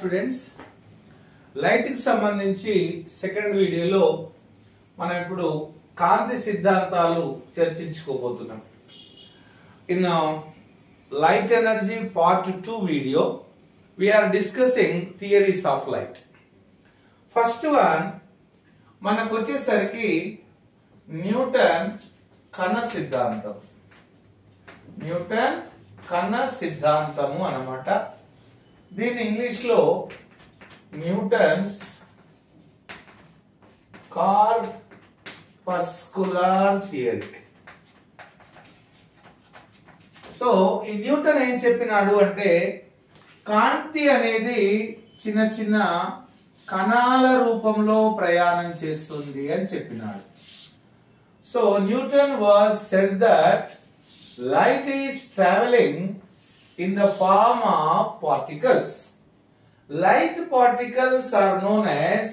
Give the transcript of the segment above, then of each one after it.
Students, light కి సంబంధించి second వీడియోలో మనం ఇప్పుడు కాంతి సిద్ధాంతాలు చర్చించుకోబోతున్నాం. In light energy part 2 video we are discussing theories of light. First one మనకు వచ్చేసరికి న్యూటన్ కణ సిద్ధాంతం. న్యూటన్ కణ సిద్ధాంతము అన్నమాట. దీని ఇంగ్లీష్ లో న్యూటన్స్ కార్పస్కులర్ థియరీ. సో ఈ న్యూటన్ ఏం చెప్పినాడు అంటే కాంతి అనేది చిన్న చిన్న కణాల రూపంలో ప్రయాణం చేస్తుంది అని చెప్పినాడు. So Newton was said that light is traveling in the form of particles. Light particles are known as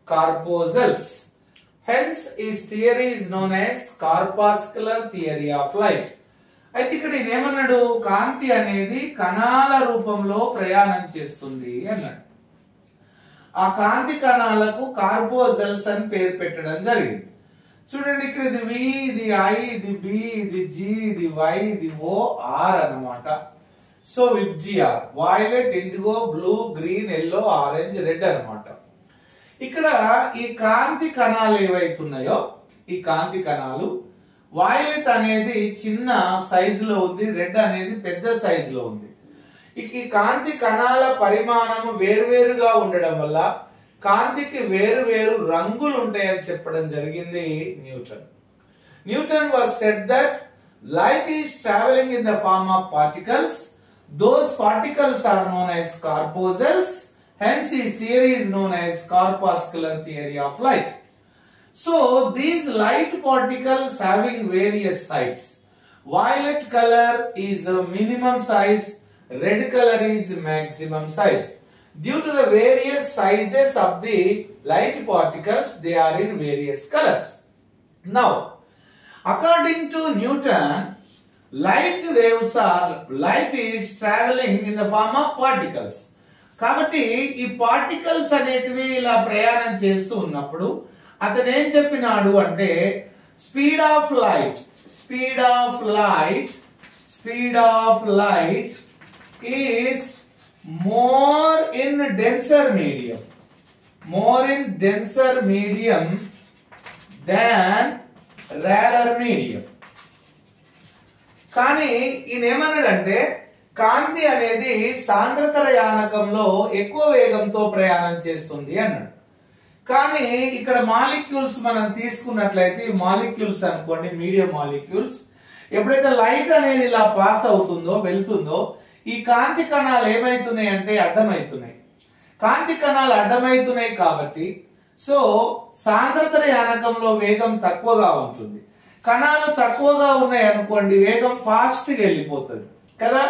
corpuscles. Hence his theory is known as corpuscular theory of light. అయితే ఇక్కడ ఏమన్నాడు, కాంతి అనేది కణాల రూపంలో ప్రయాణం చేస్తుంది అన్నాడు. ఆ కాంతి కణాలకు కార్పోజల్స్ అని పేరు పెట్టడం జరిగింది. చూడండి, ఇక్కడ ఇది వి, ఇది ఐ, ఇది బి, ఇది జి, ఇది వై, ఇది ఓ, ఆర్ అన్నమాట. So VIBGYOR violet, IndiGo, blue, green, yellow, orange, red అన్నమాట. ఇక్కడ ఈ కాంతి కణాలు ఏవైతున్నాయో ఈ కాంతి కణాలు వైలెట్ అనేది చిన్న సైజులో ఉంది, రెడ్ అనేది పెద్ద సైజులో ఉంది. ఈ కాంతి కణాల పరిమాణం వేరువేరుగా ఉండడం వల్ల కాంతికి వేరు వేరు రంగులు ఉంటాయని చెప్పడం జరిగింది Newton. Newton was said that light is traveling in the form of particles. Those particles are known as corpuscles. Hence his theory is known as corpuscular theory of light. So these light particles having various size. Violet color is a minimum size, red color is maximum size. Due to the various sizes of the light particles, they are in various colors. Now, according to Newton, light is traveling in the form of particles. కాబట్టి ఈ particles అనేటివి ఇలా ప్రయాణం చేస్తూ ఉన్నప్పుడు అతను ఏం చెప్పినాడు అంటే speed of light is more in denser medium than rarer medium. కానీ ఈయన ఏమన్నాడంటే కాంతి అనేది సాంద్రతర యానకంలో ఎక్కువ వేగంతో ప్రయాణం చేస్తుంది అన్నాడు. కానీ ఇక్కడ మాలిక్యూల్స్ మనం తీసుకున్నట్లయితే మాలిక్యూల్స్ అనుకోండి, మీడియం మాలిక్యూల్స్, ఎప్పుడైతే లైట్ అనేది ఇలా పాస్ అవుతుందో వెళ్తుందో ఈ కాంతి కణాలు ఏమైతున్నాయి అంటే అడ్డమైతున్నాయి. కాంతి కణాలు అడ్డమైతున్నాయి కాబట్టి సో సాంద్రతర యానకంలో వేగం తక్కువగా ఉంటుంది. కణాలు తక్కువగా ఉన్నాయి అనుకోండి, వేగం ఫాస్ట్ గా వెళ్ళిపోతుంది కదా.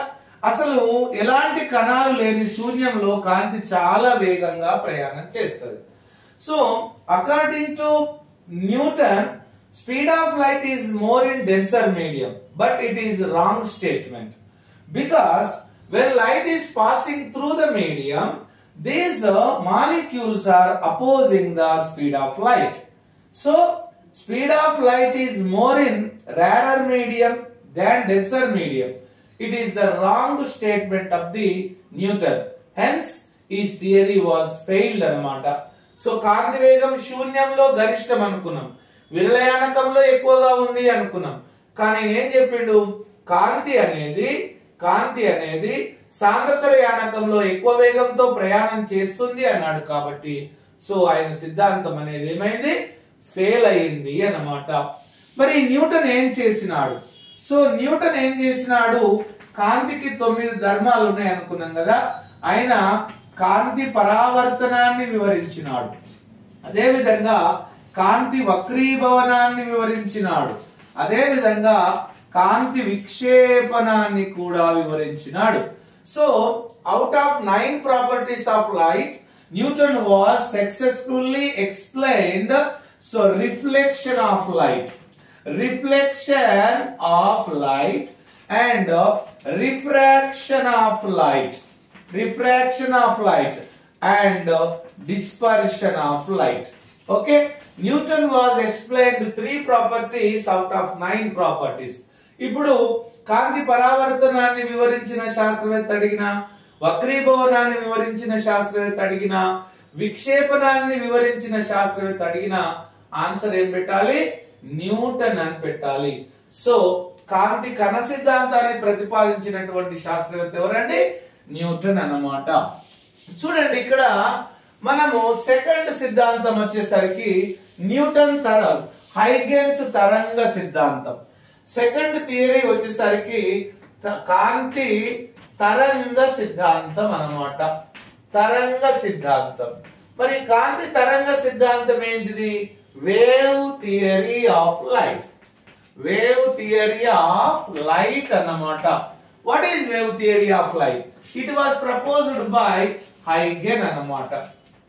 అసలు ఎలాంటి కణాలు లేని శూన్యంలో కాంతి చాలా వేగంగా ప్రయాణం చేస్తుంది. So according to Newton, speed of light is more in denser medium, but it is wrong statement. Because when light is passing through the medium, these molecules are opposing the speed of light. So speed of light is more in rarer medium than denser medium. It is the wrong statement of the Newton. Hence his theory was failed anamata. So కాంతి వేగం శూన్యంలో గరిష్టం అనుకున్నాం, విరళయానకంలో ఎక్కువగా ఉంది అనుకున్నాం. కానీ ఏం చెప్పిండు, కాంతి అనేది సాంద్రతర యానకంలో ఎక్కువ వేగంతో ప్రయాణం చేస్తుంది అన్నాడు. కాబట్టి సో ఆయన సిద్ధాంతం అనేది ఏమైంది, ఫెయిల్ అయింది అన్నమాట. మరి న్యూటన్ ఏం చేసినాడు? సో న్యూటన్ ఏం చేసినాడు, కాంతికి 9 ధర్మాలు ఉన్నాయి అనుకున్నాం కదా. ఆయన కాంతి పరావర్తనాన్ని వివరించినాడు, అదే విధంగా కాంతి వక్రీభవనాన్ని వివరించినాడు, అదే విధంగా కాంతి విక్షేపణాన్ని కూడా వివరించినాడు. So out of 9 properties of light, Newton was successfully explained so reflection of light and refraction of light and dispersion of light. Okay, Newton was explained 3 properties out of 9 properties. ఇప్పుడు కాంతి పరావర్తనాన్ని వివరించిన శాస్త్రవేత్త అడిగిన, వక్రీభవనాన్ని వివరించిన శాస్త్రవేత్త అడిగిన, విక్షేపణాన్ని వివరించిన శాస్త్రవేత్త అడిగిన ఆన్సర్ ఏం పెట్టాలి? న్యూటన్ అని పెట్టాలి. సో కాంతి కణ సిద్ధాంతాన్ని ప్రతిపాదించినటువంటి శాస్త్రవేత్త ఎవరండి? న్యూటన్ అన్నమాట. చూడండి ఇక్కడ మనము సెకండ్ సిద్ధాంతం వచ్చేసరికి న్యూటన్ హైగెన్స్ తరంగ సిద్ధాంతం. సెకండ్ థియరీ వచ్చేసరికి కాంతి తరంగ సిద్ధాంతం అన్నమాట. తరంగ సిద్ధాంతం. మరి కాంతి తరంగ సిద్ధాంతం ఏంటిది? Wave theory of light. Wave theory of light అన్నమాట. What is wave theory of light? It was proposed by హైగెన్ అన్నమాట.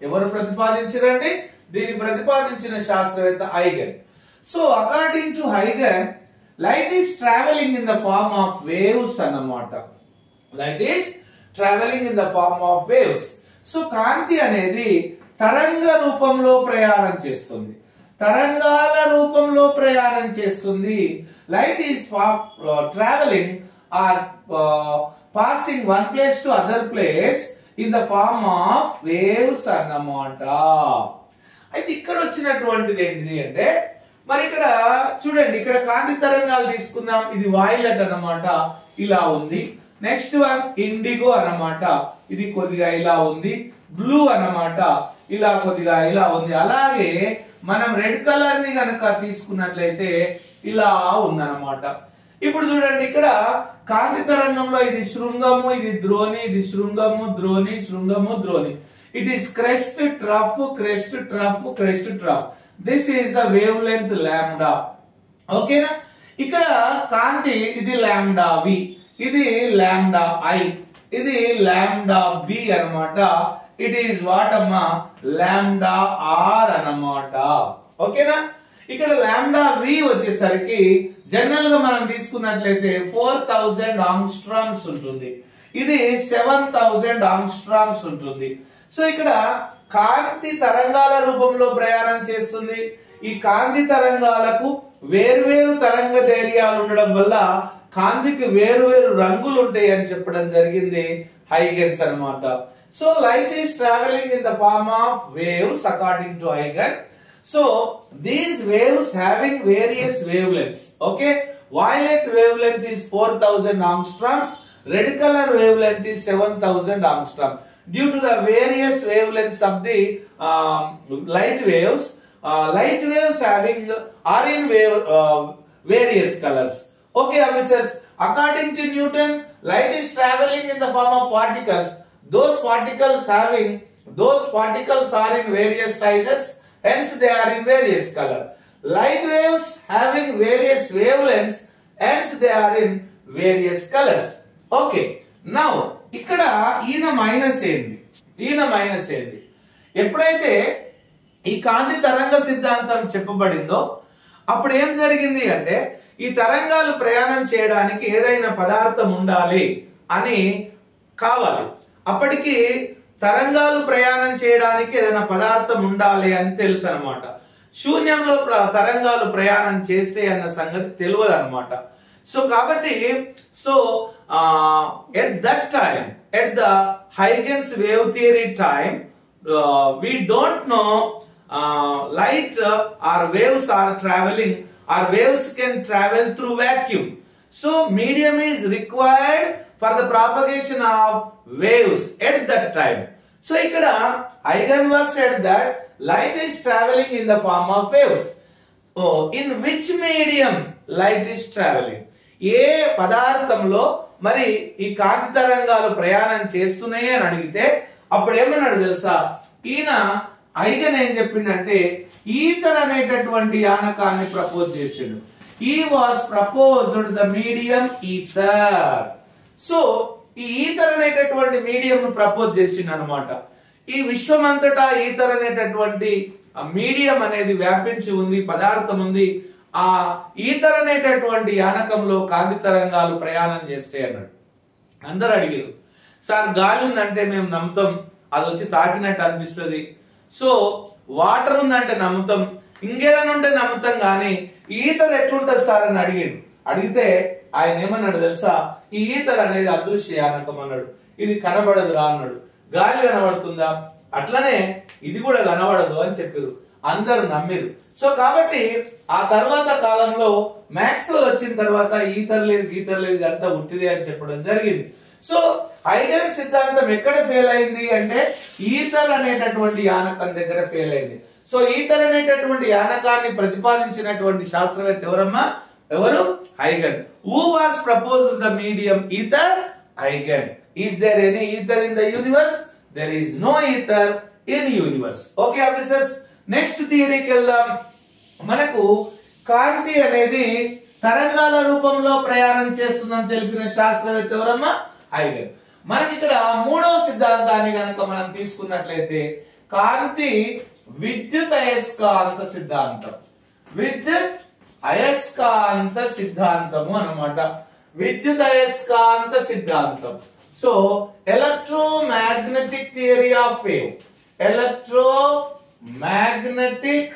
ఎవరు ప్రతిపాదించారండి? దీన్ని ప్రతిపాదించిన శాస్త్రవేత్త హైగెన్. సో అకార్డింగ్ టు హైగెన్, light is traveling in the form of waves అన్నమాట. Light is traveling in the form of waves. So కాంతి అనేది తరంగ రూపంలో ప్రయాణం చేస్తుంది. తరంగాల రూపంలో ప్రయాణం చేస్తుంది. Light is traveling or passing one place to other place in the form of waves అన్నమాట. అయితే ఇక్కడ వచ్చినటువంటిది ఏంటిది అంటే, మరి ఇక్కడ చూడండి, ఇక్కడ కాంతి తరంగాలు తీసుకున్నాం. ఇది వాయిలెట్ అన్నమాట, ఇలా ఉంది. నెక్స్ట్ వన్ ఇండిగో అన్నమాట, ఇది కొద్దిగా ఇలా ఉంది. బ్లూ అన్నమాట, ఇలా కొద్దిగా ఇలా ఉంది. అలాగే మనం రెడ్ కలర్ ని గనక తీసుకున్నట్లయితే ఇలా ఉందన్నమాట. ఇప్పుడు చూడండి, ఇక్కడ కాంతి తరంగంలో ఇది శృంగము, ఇది ద్రోణి, ఇది శృంగము, ద్రోణి, శృంగము, ద్రోణి. It is crest, trough, crest, trough, crest, trough. This is the wave length lambda. ఓకేనా? ఇక్కడ కాంతి ఇది లాంబ్డా వి, ఇది లాంబ్డా ఐ, ఇది లాంబ్డా బి అన్నమాట. ఇట్ ఈస్ వాట్ అమ్మా? లాంబ్డా ఆర్ అన్నమాట. ఓకేనా? ఇక్కడ లాంబ్డా వి వచ్చేసరికి జనరల్ గా మనం తీసుకున్నట్లయితే 4000 ఆంగ్స్ట్రామ్స్ ఉంటుంది. ఇది 7000 ఆంగ్స్ట్రామ్స్ ఉంటుంది. సో ఇక్కడ కాంతి తరంగాల రూపంలో ప్రయాణం చేస్తుంది. ఈ కాంతి తరంగాలకు వేర్వేరు తరంగ ధైర్యాలు ఉండడం వల్ల కాంతికి వేరువేరు రంగులు ఉంటాయి అని చెప్పడం జరిగింది హైగెన్స్ అన్నమాట. So light is traveling in the form of waves according to హైగెన్. So these waves having various wavelengths. Okay, violet wavelength is 4000 angstroms, red color wavelength is 7000 angstrom. Due to the various wavelengths of the light waves having are in various colors. Okay, officers, according to Newton, light is traveling in the form of particles. Those particles are in various sizes. Hence they are in various color. Light waves having various wavelengths, hence they are in various colors. Okay. Now, ఇక్కడ ఈయన minus ఏంది? ఎప్పుడైతే ఈ కాంతి తరంగ సిద్ధాంతం చెప్పబడిందో అప్పుడు ఏం జరిగింది అంటే, ఈ తరంగాలు ప్రయాణం చేయడానికి ఏదైనా పదార్థం ఉండాలి అని కావాలి. అప్పటికి తరంగాలు ప్రయాణం చేయడానికి ఏదైనా పదార్థం ఉండాలి అని తెలుసు అనమాట. శూన్యంలో తరంగాలు ప్రయాణం చేస్తే అన్న సంగతి తెలియదు అనమాట. సో కాబట్టి at that time, at the Huygens wave theory time, we don't know light or waves are traveling, or waves can travel through vacuum. So medium is required for the propagation of waves at that time. So ikkada Huygens was said that light is traveling in the form of waves. Oh, in which medium light is traveling? ఏ పదార్థంలో మరి ఈ కాంతి తరంగాలు ప్రయాణం చేస్తున్నాయి అని అడిగితే అప్పుడు ఏమన్నాడు తెలుసా? ఈయన హైగెన్ ఏం చెప్పిండంటే ఈథర్ అనేటటువంటి యానకాన్ని ప్రపోజ్ చేసిండు. He was proposed the medium ether. So ఈ ఈథర్ అనేటటువంటి మీడియం ను ప్రపోజ్ చేసిండు అనమాట. ఈ విశ్వమంతటా ఈథర్ అనేటటువంటి మీడియం అనేది వ్యాపించి ఉంది, పదార్థం ఉంది. ఆ ఈథర్ అనేటటువంటి యానకంలో కాంతి తరంగాలు ప్రయాణం చేస్తే అన్నాడు. అందరు అడిగారు, సార్ గాలి ఉందంటే మేము నమ్ముతాం, అది వచ్చి తాకినట్టు అనిపిస్తుంది. సో వాటర్ ఉందంటే నమ్ముతాం, ఇంకేదైనా ఉంటే నమ్ముతాం, కానీ ఈథర్ ఎట్లుంటది సార్ అని అడిగితే ఆయన ఏమన్నాడు తెలుసా? ఈ ఈథర్ అనేది అదృశ్యయానకం అన్నాడు. ఇది కనబడదురా అన్నాడు. గాలి కనబడుతుందా? అట్లనే ఇది కూడా కనబడదు అని చెప్పారు. అందరూ నమ్మిరు. సో కాబట్టి ఆ తర్వాత కాలంలో మ్యాక్స్వెల్ వచ్చిన తర్వాత ఈథర్ లేదు గీతర్ లేదు అంతా ఉట్టిదే అని చెప్పడం జరిగింది. సో హైగెన్స్ సిద్ధాంతం ఎక్కడ ఫెయిల్ అయింది అంటే ఈథర్ అనేటటువంటి యానకం దగ్గర ఫెయిల్ అయింది. సో ఈథర్ అనేటటువంటి యానకాన్ని ప్రతిపాదించినటువంటి శాస్త్రవేత్త ఎవరమ్మా? ఎవరు? హైగెన్. Who was proposed the medium ether? హైగెన్. Is there any ether in the universe? There is no ether in universe. Okay officers, next థియరీకి వెళ్దాం. మనకు కాంతి అనేది తరంగాల రూపంలో ప్రయాణం చేస్తుందని తెలిపిన శాస్త్రవేత్త ఎవరమ్మా? హైగెన్. మనకి ఇక్కడ మూడవ సిద్ధాంతాన్ని గనక మనం తీసుకున్నట్లయితే కాంతి విద్యుత్ అయస్కాంత సిద్ధాంతం. విద్యుత్ అయస్కాంత సిద్ధాంతము అన్నమాట. విద్యుత్ అయస్కాంత సిద్ధాంతం. So electromagnetic theory of wave. Electromagnetic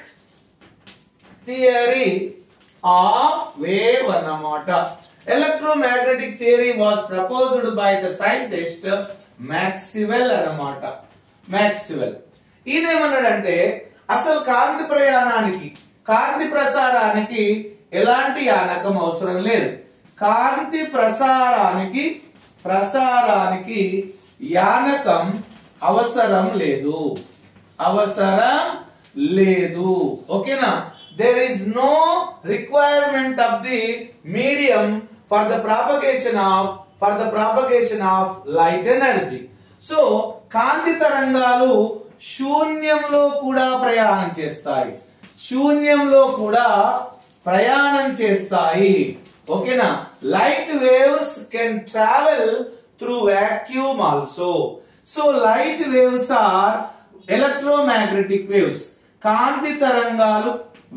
theory of wave అన్నమాట. Electromagnetic theory was proposed by the scientist Maxwell అన్నమాట. మ్యాక్స్వెల్ ఈయనేమన్నాడంటే అసలు కాంతి ప్రయాణానికి, కాంతి ప్రసారానికి ఎలాంటి యానకం అవసరం లేదు. కాంతి ప్రసారానికి యానకం అవసరం లేదు. అవసరం లేదు. ఓకేనా? there is no requirement of the medium for the propagation of light energy. So కాంతి తరంగాలు శూన్యంలో కూడా ప్రయాణం చేస్తాయి. శూన్యంలో కూడా ప్రయాణం చేస్తాయి. ఓకేనా? Light waves can travel through vacuum also. So light waves are electromagnetic waves. కాంతి తరంగాలు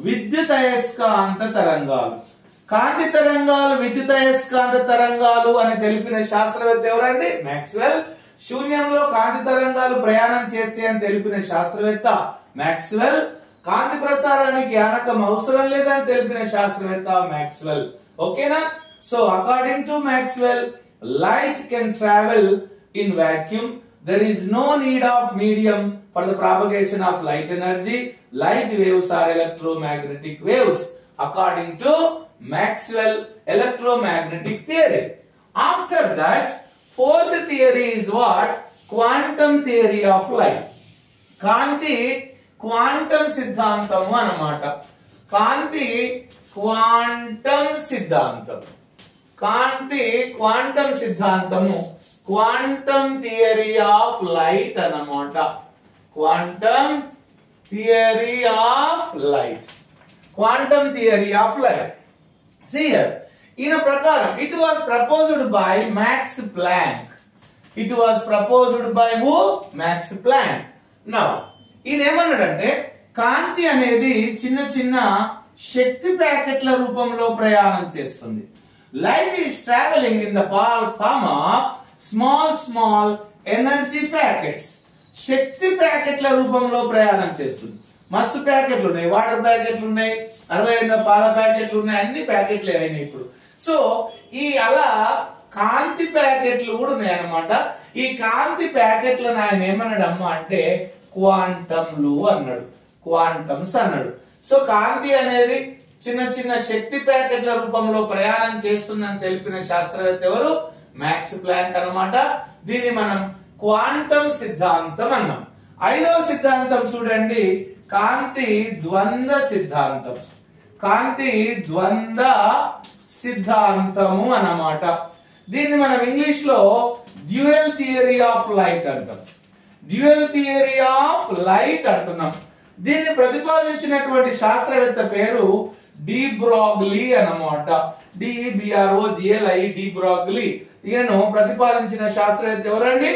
విద్యుత్ అయస్కాంత తరంగాలు. కాంతి తరంగాలు విద్యుత్ అయస్కాంత తరంగాలు అని తెలిపిన శాస్త్రవేత్త ఎవరండి? మ్యాక్స్వెల్. శూన్యంలో కాంతి తరంగాలు ప్రయాణం చేస్తే అని తెలిపిన శాస్త్రవేత్త మ్యాక్స్వెల్. కాంతి ప్రసారానికి యానకం అవసరం లేదని తెలిపిన శాస్త్రవేత్త మ్యాక్స్వెల్. ఓకేనా? So according to Maxwell, light can travel in vacuum. There is no need of medium for the propagation of light energy. Light waves are electromagnetic waves according to Maxwell electromagnetic theory. After that, fourth theory is what? Quantum theory of light. కాంతి quantum సిద్ధాంతము అన్నమాట. కాంతి quantum సిద్ధాంతం. కాంతి quantum సిద్ధాంతము quantum theory of light అన్నమాట. Quantum theory of light. Quantum theory of light. See here, ఈయన ప్రకారం it was proposed by Max Planck. It was proposed by who? Max Planck. Now ఈయన ఏమన్నాడంటే కాంతి అనేది చిన్న చిన్న శక్తి ప్యాకెట్ల రూపంలో ప్రయాణం చేస్తుంది. Light is traveling in the form of small energy packets. శక్తి ప్యాకెట్ల రూపంలో ప్రయాణం చేస్తుంది. మస్తు ప్యాకెట్లు ఉన్నాయి, వాటర్ ప్యాకెట్లు ఉన్నాయి, అరవైన పాల ప్యాకెట్లు ఉన్నాయి, అన్ని ప్యాకెట్లు అయినాయి ఇప్పుడు. సో ఈ అలా కాంతి ప్యాకెట్లు కూడా ఉన్నాయి అన్నమాట. ఈ కాంతి ప్యాకెట్లను ఆయన ఏమన్నాడు అమ్మ అంటే క్వాంటంలు అన్నాడు. క్వాంటమ్స్ అన్నాడు. సో కాంతి అనేది చిన్న చిన్న శక్తి ప్యాకెట్ల రూపంలో ప్రయాణం చేస్తుందని తెలిపిన శాస్త్రవేత్త ఎవరు? మ్యాక్స్ ప్లాంక్ అన్నమాట. దీన్ని మనం క్వాంటం సిద్ధాంతం అన్నాం. ఐదవ సిద్ధాంతం చూడండి, కాంతి ద్వంద్వ సిద్ధాంతం. కాంతి ద్వంద్వ సిద్ధాంతము అన్నమాట. దీన్ని మనం ఇంగ్లీష్ లో డ్యూయల్ థియరీ ఆఫ్ లైట్ అంటాం. డ్యూయల్ థియరీ ఆఫ్ లైట్ అంటున్నాం. దీన్ని ప్రతిపాదించినటువంటి శాస్త్రవేత్త పేరు డి బ్రోగ్లీ అన్నమాట. DEBROGLI, de Broglie. ఈయనను ప్రతిపాదించిన శాస్త్రవేత్త ఎవరండి?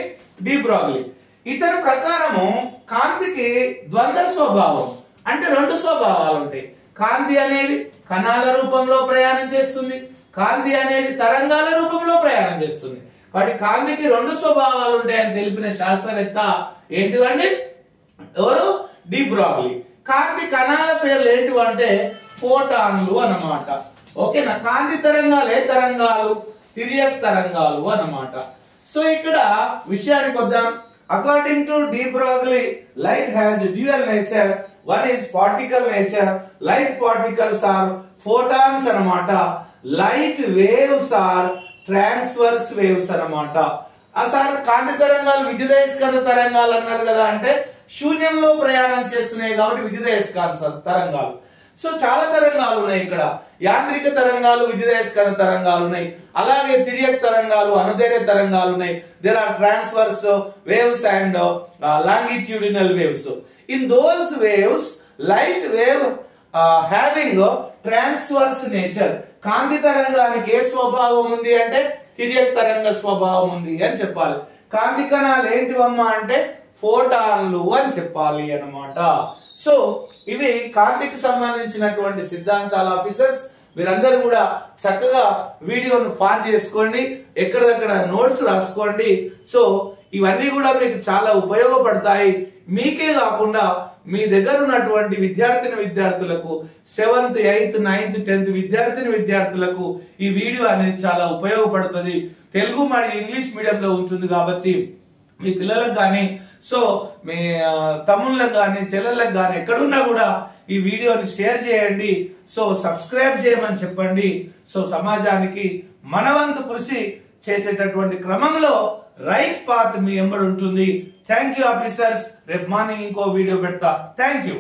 De Broglie. ఇతని ప్రకారము కాంతికి ద్వంద్వ స్వభావం అంటే రెండు స్వభావాలు ఉంటాయి. కాంతి అనేది కణాల రూపంలో ప్రయాణం చేస్తుంది, కాంతి అనేది తరంగాల రూపంలో ప్రయాణం చేస్తుంది. వాటి కాంతికి రెండు స్వభావాలు ఉంటాయని తెలిపిన శాస్త్రవేత్త ఏంటివండి? ఎవరు? De Broglie. కాంతి కణాల పేర్లు ఏంటివంటే ఫోటాన్లు అన్నమాట. ఓకేనా? కాంతి తరంగాలు ఏ తరంగాలు? తిర్యక్ తరంగాలు అన్నమాట. సో ఇక్కడ విషయానికి వద్దాం. According to de Broglie, light has dual nature. One is particle nature. Light particles are photons అన్నమాట. Light waves are transverse waves అన్నమాట. సార్ కాంతి తరంగాలు విద్యుదయస్కాంత తరంగాలు అన్నారు కదా అంటే శూన్యంలో ప్రయాణం చేస్తున్నాయి కాబట్టి విద్యుదయస్కాంత తరంగాలు. సో చాలా తరంగాలు ఉన్నాయి ఇక్కడ. యాంత్రిక తరంగాలు, విద్యుదయస్కాంత తరంగాలు ఉన్నాయి. అలాగే తిర్యక్ తరంగాలు, అనుदैर्ध्य తరంగాలు ఉన్నాయి. There are transverse waves and longitudinal waves. In those waves light wave having transverse nature. కాంతి తరంగానికి ఏ స్వభావం ఉంది అంటే తిర్యక్ తరంగ స్వభావం ఉంది అని చెప్పాలి. కాంతి కణాలు ఏంటివమ్మా అంటే ఫోటాన్లు అని చెప్పాలి అన్నమాట. సో ఇవి కాంతికి సంబంధించినటువంటి సిద్ధాంతాల ఆఫీసర్స్. మీరందరూ కూడా చక్కగా వీడియోను ఫాన్ చేసుకోండి, ఎక్కడెక్కడ నోట్స్ రాసుకోండి. సో ఇవన్నీ కూడా మీకు చాలా ఉపయోగపడతాయి. మీకే కాకుండా మీ దగ్గర ఉన్నటువంటి విద్యార్థులకు 7th, 8th, 9th, 10th విద్యార్థులకు ఈ వీడియో అనేది చాలా ఉపయోగపడుతుంది. తెలుగు మరియు ఇంగ్లీష్ మీడియంలో ఉంటుంది కాబట్టి మీ పిల్లలకు కానీ, సో మీ తమ్ముళ్ళకు కానీ, చెల్లెళ్ళకు కానీ ఎక్కడున్నా కూడా ఈ వీడియోని షేర్ చేయండి. సో సబ్స్క్రైబ్ చేయమని చెప్పండి. సో సమాజానికి మనవంతు కృషి చేసేటటువంటి క్రమంలో రైట్ పాత్ మీ ఎంబడి ఉంటుంది. Thank you officers. రేపు మార్నింగ్ ఇంకో వీడియో పెడతా. Thank you.